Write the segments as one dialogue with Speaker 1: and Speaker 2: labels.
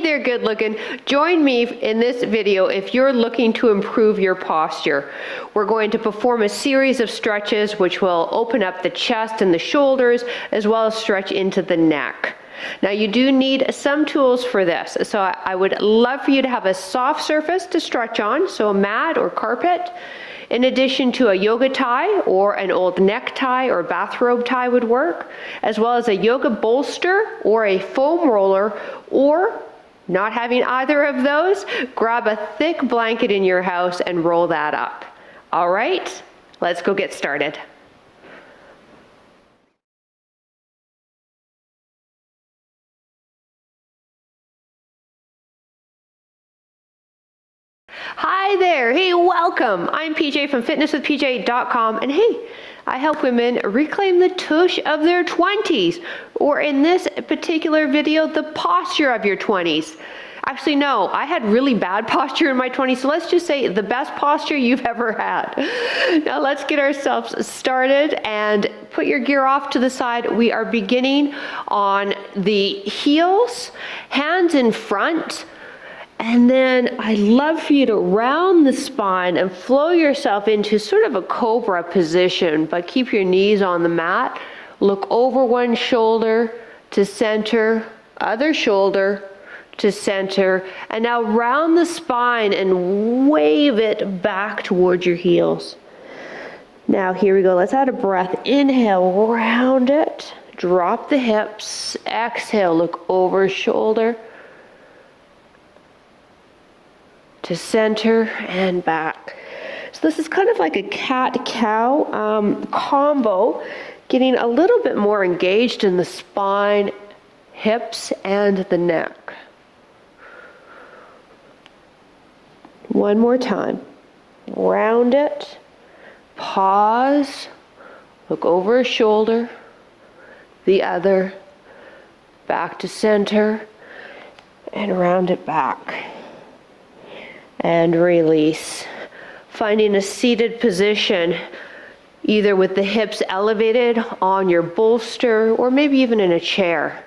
Speaker 1: there, good looking. Join me in this video if you're looking to improve your posture. We're going to perform a series of stretches which will open up the chest and the shoulders, as well as stretch into the neck. Now you do need some tools for this, so I would love for you to have a soft surface to stretch on, so a mat or carpet. In addition to a yoga tie or an old necktie or bathrobe tie would work, as well as a yoga bolster or a foam roller, or not having either of those, grab a thick blanket in your house and roll that up. All right, let's go get started. Hi there, hey, welcome. I'm PJ from fitnesswithpj.com, and hey, I help women reclaim the tush of their 20s, or in this particular video, the posture of your 20s. Actually, no, I had really bad posture in my 20s, so let's just say the best posture you've ever had. Now let's get ourselves started and put your gear off to the side. We are beginning on the heels, hands in front. And then I'd love for you to round the spine and flow yourself into sort of a cobra position, but keep your knees on the mat. Look over one shoulder to center, other shoulder to center, and now round the spine and wave it back towards your heels. Now here we go, let's add a breath. Inhale, round it, drop the hips, exhale, look over shoulder to center and back. So this is kind of like a cat-cow combo, getting a little bit more engaged in the spine, hips, and the neck. One more time. Round it, pause, look over a shoulder, the other, back to center, and round it back. And release. Finding a seated position, either with the hips elevated on your bolster or maybe even in a chair.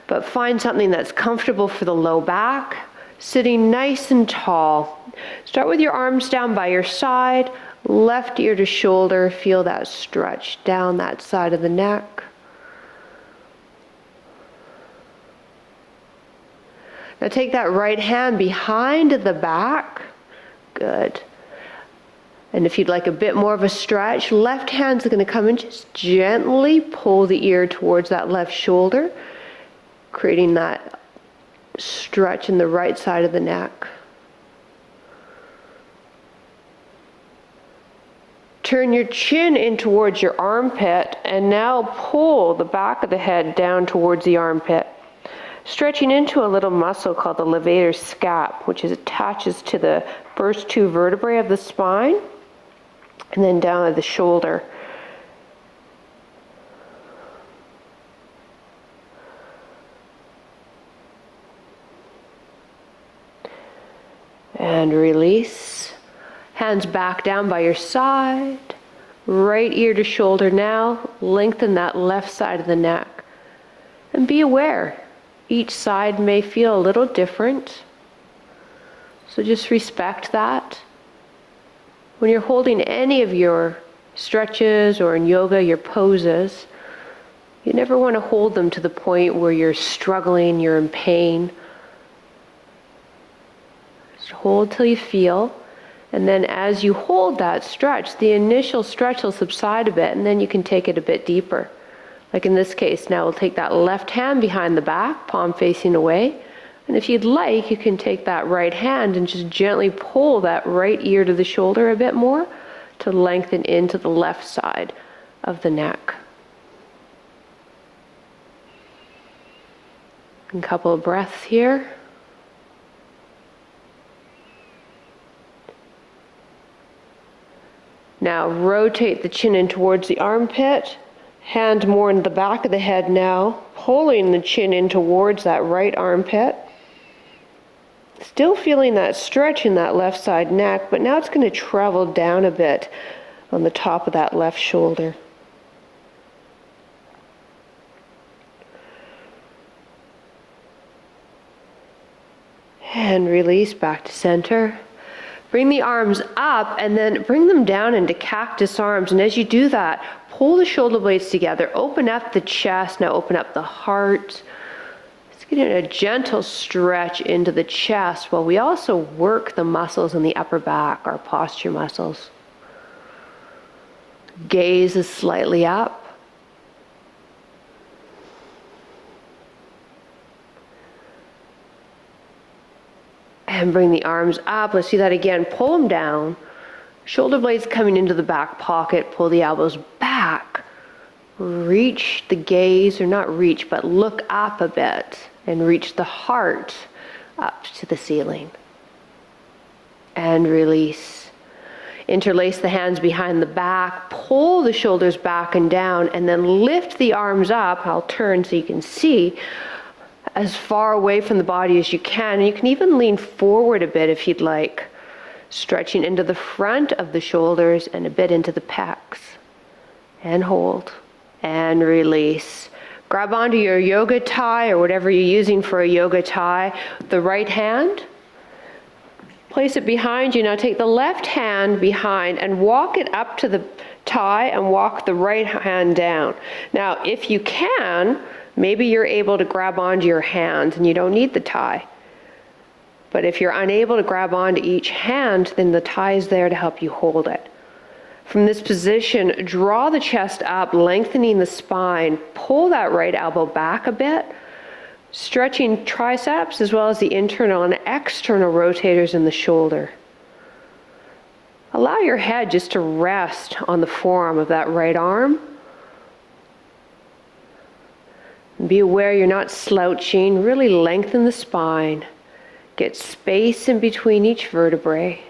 Speaker 1: But find something that's comfortable for the low back, sitting nice and tall. Start with your arms down by your side, left ear to shoulder. Feel that stretch down that side of the neck. Now take that right hand behind the back. Good. And if you'd like a bit more of a stretch, left hand's going to come and just gently pull the ear towards that left shoulder, creating that stretch in the right side of the neck. Turn your chin in towards your armpit and now pull the back of the head down towards the armpit. Stretching into a little muscle called the Levator scap, which attaches to the first two vertebrae of the spine and then down at the shoulder. And release. Hands back down by your side. Right ear to shoulder now. Lengthen that left side of the neck. And be aware. Each side may feel a little different, so just respect that. When you're holding any of your stretches or in yoga, your poses, you never want to hold them to the point where you're struggling, you're in pain. Just hold till you feel, and then as you hold that stretch, the initial stretch will subside a bit, and then you can take it a bit deeper. Like in this case, now we'll take that left hand behind the back, palm facing away. And if you'd like, you can take that right hand and just gently pull that right ear to the shoulder a bit more to lengthen into the left side of the neck. A couple of breaths here. Now rotate the chin in towards the armpit. Hand more in the back of the head now, pulling the chin in towards that right armpit. Still feeling that stretch in that left side neck, but now it's going to travel down a bit on the top of that left shoulder. And release back to center. Bring the arms up and then bring them down into cactus arms. And as you do that, pull the shoulder blades together, open up the chest, now open up the heart. Let's get in a gentle stretch into the chest while we also work the muscles in the upper back, our posture muscles. Gaze is slightly up. And bring the arms up. Let's do that again. Pull them down. Shoulder blades coming into the back pocket. Pull the elbows back. Reach the gaze, or not reach, but look up a bit. And reach the heart up to the ceiling. And release. Interlace the hands behind the back. Pull the shoulders back and down. And then lift the arms up. I'll turn so you can see. As far away from the body as you can. And you can even lean forward a bit if you'd like. Stretching into the front of the shoulders and a bit into the pecs. And hold. And release. Grab onto your yoga tie or whatever you're using for a yoga tie. The right hand. Place it behind you. Now take the left hand behind and walk it up to the tie and walk the right hand down. Now if you can, maybe you're able to grab onto your hands and you don't need the tie. But if you're unable to grab onto each hand, then the tie is there to help you hold it. From this position, draw the chest up, lengthening the spine. Pull that right elbow back a bit, stretching triceps as well as the internal and external rotators in the shoulder. Allow your head just to rest on the forearm of that right arm. Be aware you're not slouching. Really lengthen the spine. Get space in between each vertebrae.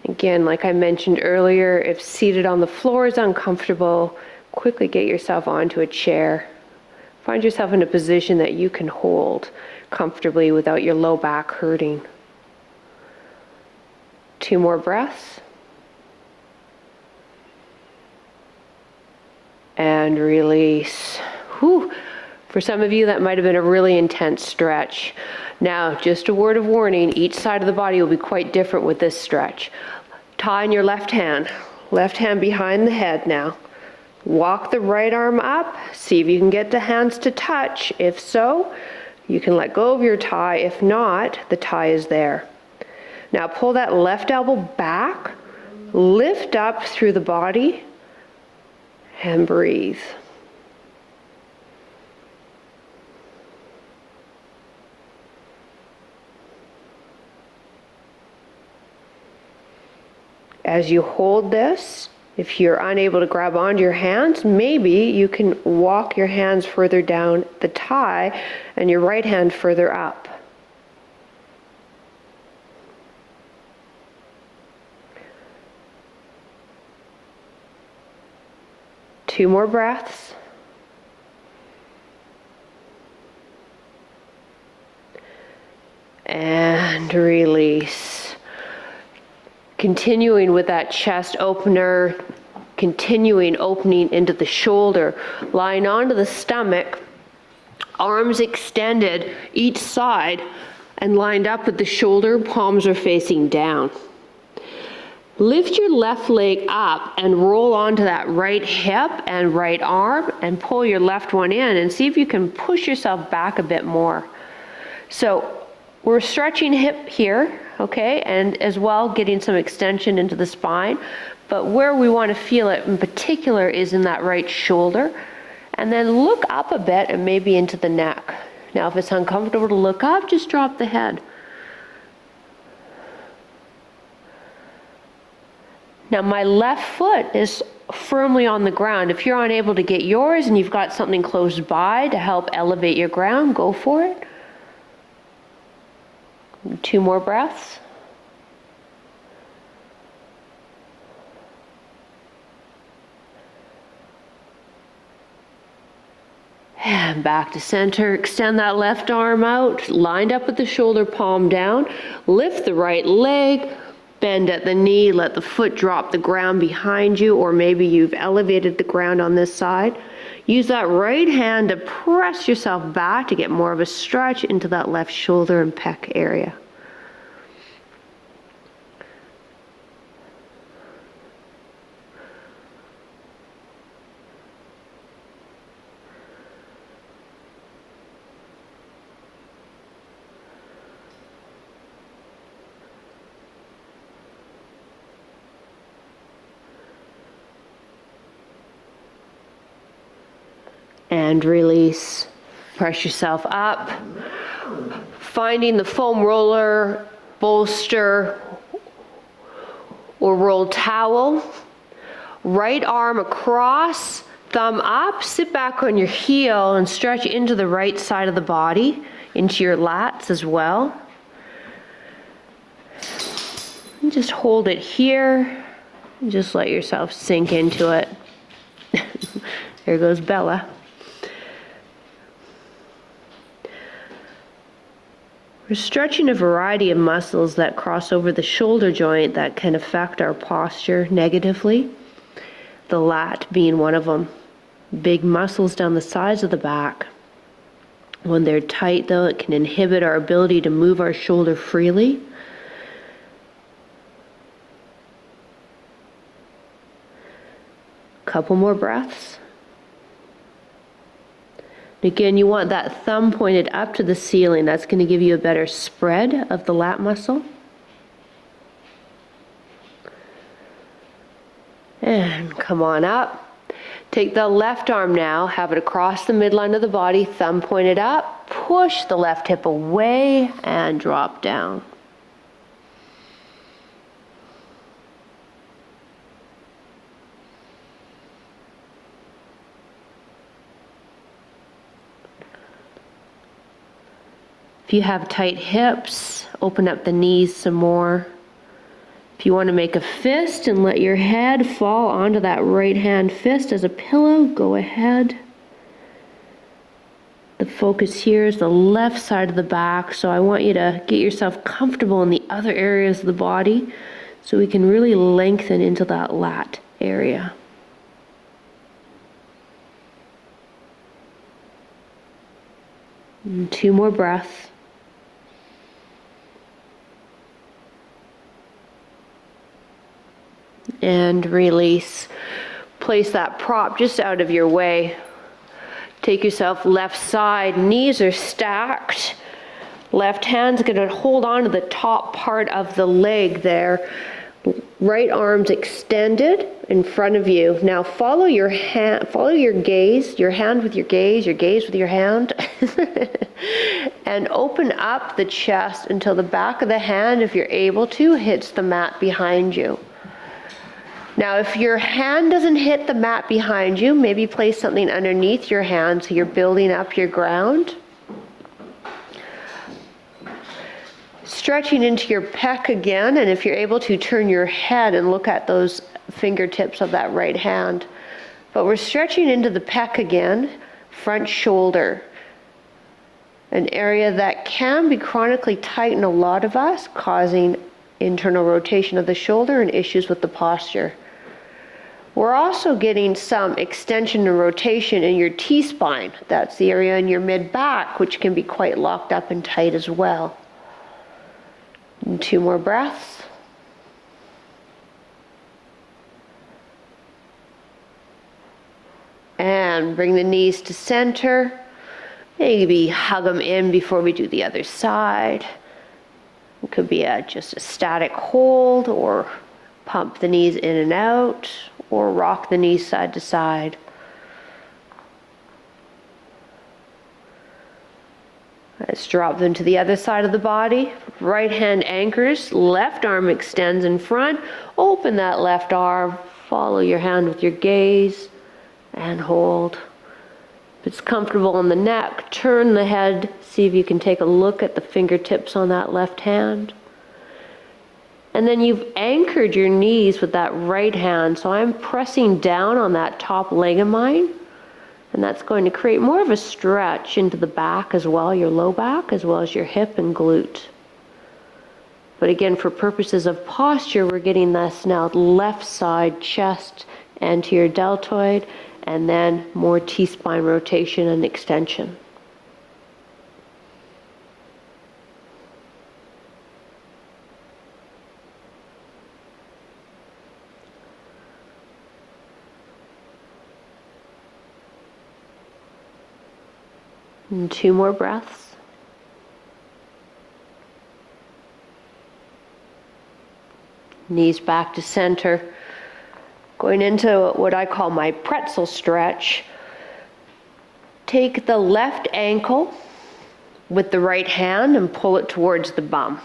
Speaker 1: Again, like I mentioned earlier, if seated on the floor is uncomfortable, quickly get yourself onto a chair. Find yourself in a position that you can hold comfortably without your low back hurting. 2 more breaths. And release. Whew. For some of you, that might have been a really intense stretch. Now, just a word of warning, each side of the body will be quite different with this stretch. Tie in your left hand behind the head now. Walk the right arm up. See if you can get the hands to touch. If so, you can let go of your tie. If not, the tie is there. Now pull that left elbow back. Lift up through the body. And breathe. As you hold this, if you're unable to grab onto your hands, maybe you can walk your hands further down the tie and your right hand further up. Two more breaths. And release. Continuing with that chest opener, continuing opening into the shoulder, lying onto the stomach, arms extended each side and lined up with the shoulder, palms are facing down. Lift your left leg up and roll onto that right hip and right arm and pull your left one in and see if you can push yourself back a bit more. So we're stretching hip here, okay, and as well getting some extension into the spine. But where we want to feel it in particular is in that right shoulder. And then look up a bit and maybe into the neck. Now if it's uncomfortable to look up, just drop the head. Now my left foot is firmly on the ground. If you're unable to get yours and you've got something close by to help elevate your ground, go for it. 2 more breaths. And back to center. Extend that left arm out, lined up with the shoulder, palm down. Lift the right leg, bend at the knee, let the foot drop the ground behind you, or maybe you've elevated the ground on this side. Use that right hand to press yourself back to get more of a stretch into that left shoulder and pec area. And release. Press yourself up. Finding the foam roller, bolster, or rolled towel. Right arm across, thumb up, sit back on your heel and stretch into the right side of the body, into your lats as well. And just hold it here and just let yourself sink into it. There goes Bella. We're stretching a variety of muscles that cross over the shoulder joint that can affect our posture negatively. The lat being one of them. Big muscles down the sides of the back. When they're tight though, it can inhibit our ability to move our shoulder freely. Couple more breaths. Again, you want that thumb pointed up to the ceiling. That's going to give you a better spread of the lat muscle. And come on up. Take the left arm now, have it across the midline of the body, thumb pointed up. Push the left hip away and drop down. If you have tight hips, open up the knees some more. If you want to make a fist and let your head fall onto that right hand fist as a pillow, go ahead. The focus here is the left side of the back, so I want you to get yourself comfortable in the other areas of the body so we can really lengthen into that lat area. And 2 more breaths. And release. Place that prop just out of your way. Take yourself left side, knees are stacked. Left hand's going to hold on to the top part of the leg there. Right arm's extended in front of you. Now follow your hand, follow your gaze, your hand with your gaze with your hand. And open up the chest until the back of the hand, if you're able to, hits the mat behind you. Now, if your hand doesn't hit the mat behind you, maybe place something underneath your hand so you're building up your ground. Stretching into your pec again, and if you're able to, turn your head and look at those fingertips of that right hand. But we're stretching into the pec again, front shoulder. An area that can be chronically tight in a lot of us, causing internal rotation of the shoulder and issues with the posture. We're also getting some extension and rotation in your T-spine. That's the area in your mid-back, which can be quite locked up and tight as well. And 2 more breaths. And bring the knees to center. Maybe hug them in before we do the other side. It could be just a static hold, or pump the knees in and out, or rock the knees side to side. Let's drop them to the other side of the body. Right hand anchors, left arm extends in front. Open that left arm, follow your hand with your gaze, and hold. If it's comfortable on the neck, turn the head, see if you can take a look at the fingertips on that left hand. And then you've anchored your knees with that right hand, so I'm pressing down on that top leg of mine, and that's going to create more of a stretch into the back as well, your low back, as well as your hip and glute. But again, for purposes of posture, we're getting this now left side chest, anterior deltoid, and then more T-spine rotation and extension. And 2 more breaths. Knees back to center. Going into what I call my pretzel stretch. Take the left ankle with the right hand and pull it towards the bum.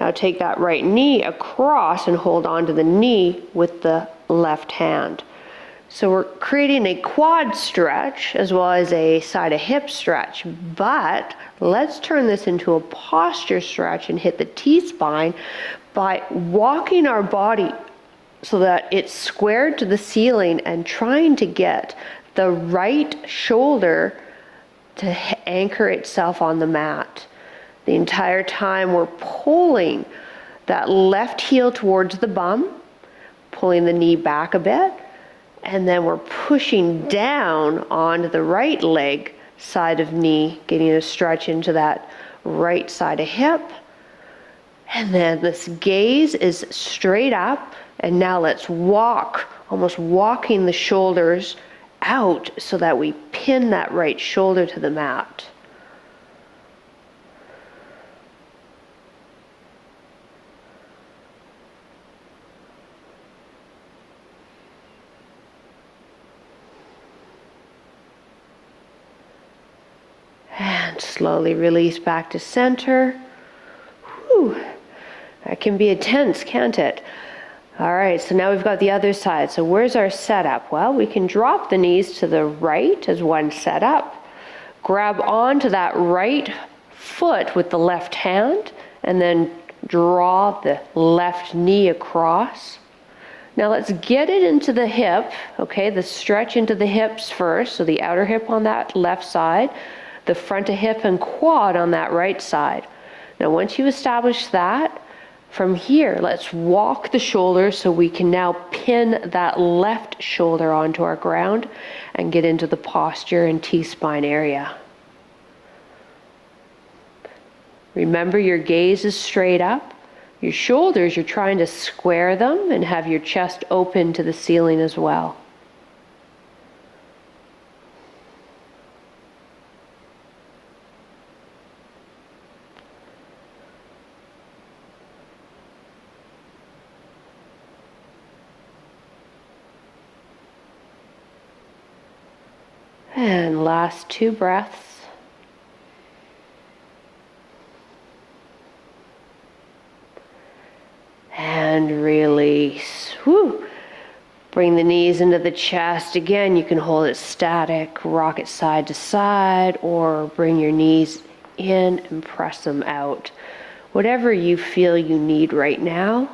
Speaker 1: Now take that right knee across and hold on to the knee with the left hand. So we're creating a quad stretch as well as a side of hip stretch, but let's turn this into a posture stretch and hit the T-spine by walking our body so that it's squared to the ceiling and trying to get the right shoulder to anchor itself on the mat. The entire time we're pulling that left heel towards the bum, pulling the knee back a bit, and then we're pushing down onto the right leg side of knee, getting a stretch into that right side of hip. And then this gaze is straight up, and now let's walk, almost walking the shoulders out so that we pin that right shoulder to the mat. And slowly release back to center. Whew. That can be intense, can't it? All right, so now we've got the other side. So where's our setup? Well, we can drop the knees to the right as one setup. Grab onto that right foot with the left hand, and then draw the left knee across. Now let's get it into the hip, okay? The stretch into the hips first, so the outer hip on that left side, the front of hip and quad on that right side. Now once you establish that, from here, let's walk the shoulders so we can now pin that left shoulder onto our ground and get into the posture and T-spine area. Remember, your gaze is straight up. Your shoulders, you're trying to square them and have your chest open to the ceiling as well. And last 2 breaths. And release. Whew. Bring the knees into the chest. Again, you can hold it static, rock it side to side, or bring your knees in and press them out. Whatever you feel you need right now.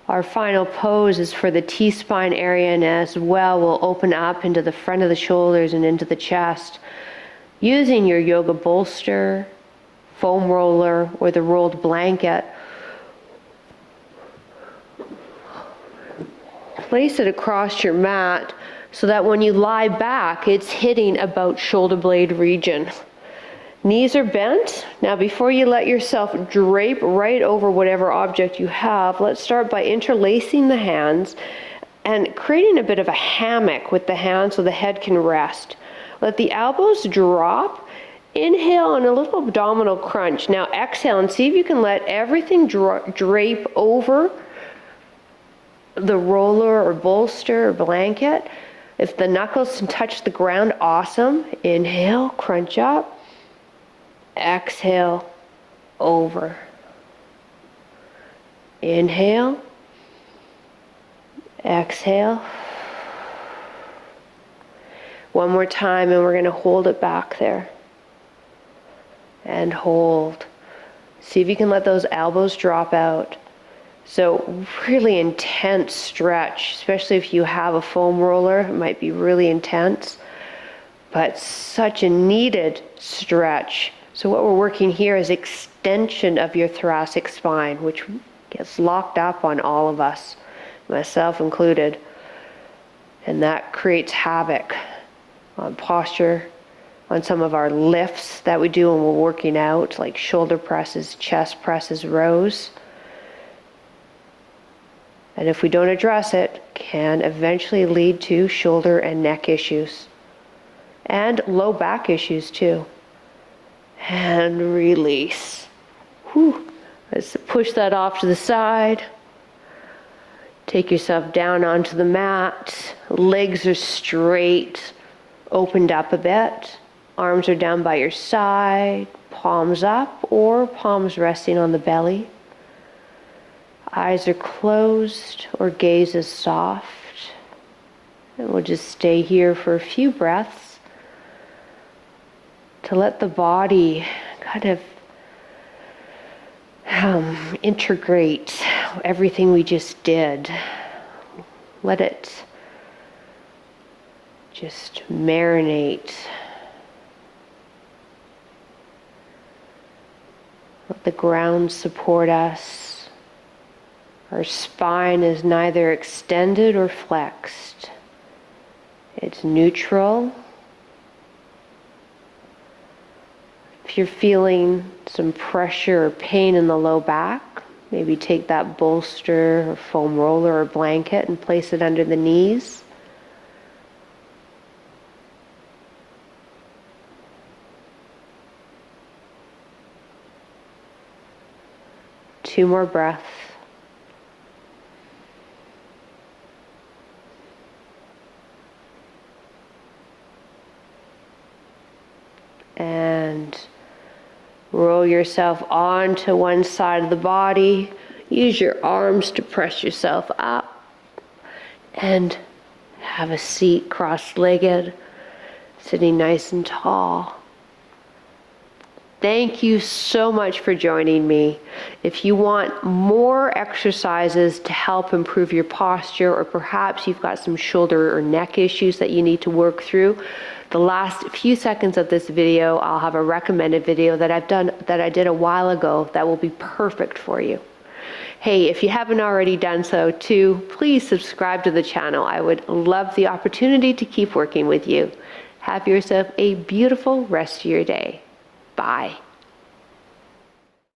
Speaker 1: Our final pose is for the T-spine area, and as well we'll open up into the front of the shoulders and into the chest using your yoga bolster, foam roller, or the rolled blanket. Place it across your mat so that when you lie back, it's hitting about shoulder blade region. Knees are bent. Now before you let yourself drape right over whatever object you have, let's start by interlacing the hands and creating a bit of a hammock with the hands so the head can rest. Let the elbows drop. Inhale and a little abdominal crunch. Now exhale and see if you can let everything drape over the roller or bolster or blanket. If the knuckles can touch the ground, awesome. Inhale, crunch up. Exhale, over. Inhale. Exhale. One more time, and we're going to hold it back there. And hold. See if you can let those elbows drop out. So really intense stretch, especially if you have a foam roller, it might be really intense. but such a needed stretch. So what we're working here is extension of your thoracic spine, which gets locked up on all of us, myself included. And that creates havoc on posture, on some of our lifts that we do when we're working out, like shoulder presses, chest presses, rows. And if we don't address it, can eventually lead to shoulder and neck issues. And low back issues too. And release. Whew. Let's push that off to the side. Take yourself down onto the mat. Legs are straight, opened up a bit. Arms are down by your side, palms up or palms resting on the belly. Eyes are closed or gaze is soft. And we'll just stay here for a few breaths to let the body kind of integrate everything we just did. Let it just marinate. Let the ground support us. Our spine is neither extended or flexed. It's neutral. If you're feeling some pressure or pain in the low back, maybe take that bolster or foam roller or blanket and place it under the knees. Two more breaths. And roll yourself onto one side of the body. Use your arms to press yourself up. And have a seat cross-legged, sitting nice and tall. Thank you so much for joining me. If you want more exercises to help improve your posture, or perhaps you've got some shoulder or neck issues that you need to work through, the last few seconds of this video, I'll have a recommended video that I did a while ago that will be perfect for you. Hey, if you haven't already done so too, please subscribe to the channel. I would love the opportunity to keep working with you. Have yourself a beautiful rest of your day. Bye.